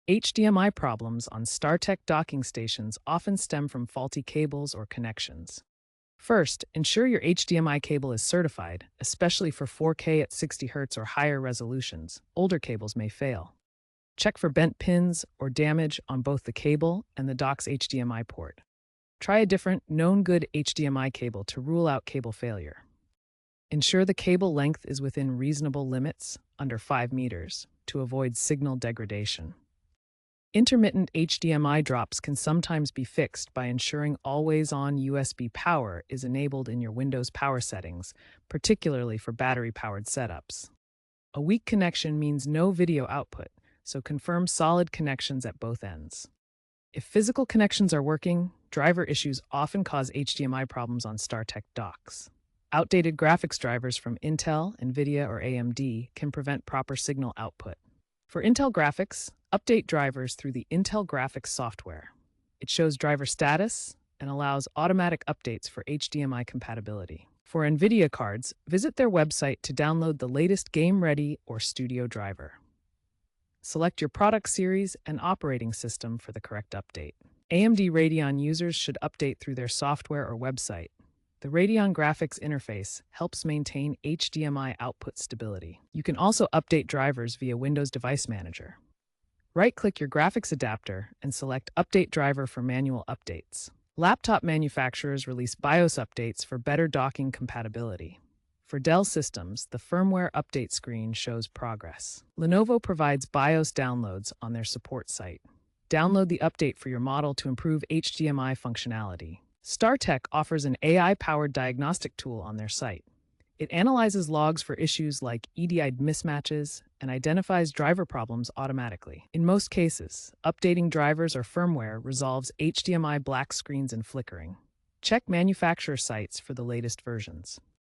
HDMI problems on StarTech docking stations often stem from faulty cables or connections. First, ensure your HDMI cable is certified, especially for 4K at 60 Hz or higher resolutions. Older cables may fail. Check for bent pins or damage on both the cable and the dock's HDMI port. Try a different, known good HDMI cable to rule out cable failure. Ensure the cable length is within reasonable limits, under 5 meters, to avoid signal degradation. Intermittent HDMI drops can sometimes be fixed by ensuring always-on USB power is enabled in your Windows power settings, particularly for battery-powered setups. A weak connection means no video output, so confirm solid connections at both ends. If physical connections are working, driver issues often cause HDMI problems on StarTech docks. Outdated graphics drivers from Intel, NVIDIA, or AMD can prevent proper signal output. For Intel graphics, update drivers through the Intel Graphics software. It shows driver status and allows automatic updates for HDMI compatibility. For NVIDIA cards, visit their website to download the latest game-ready or studio driver. Select your product series and operating system for the correct update. AMD Radeon users should update through their software or website. The Radeon graphics interface helps maintain HDMI output stability. You can also update drivers via Windows Device Manager. Right-click your graphics adapter and select Update Driver for manual updates. Laptop manufacturers release BIOS updates for better docking compatibility. For Dell systems, the firmware update screen shows progress. Lenovo provides BIOS downloads on their support site. Download the update for your model to improve HDMI functionality. StarTech offers an AI-powered diagnostic tool on their site. It analyzes logs for issues like EDI mismatches and identifies driver problems automatically. In most cases, updating drivers or firmware resolves HDMI black screens and flickering. Check manufacturer sites for the latest versions.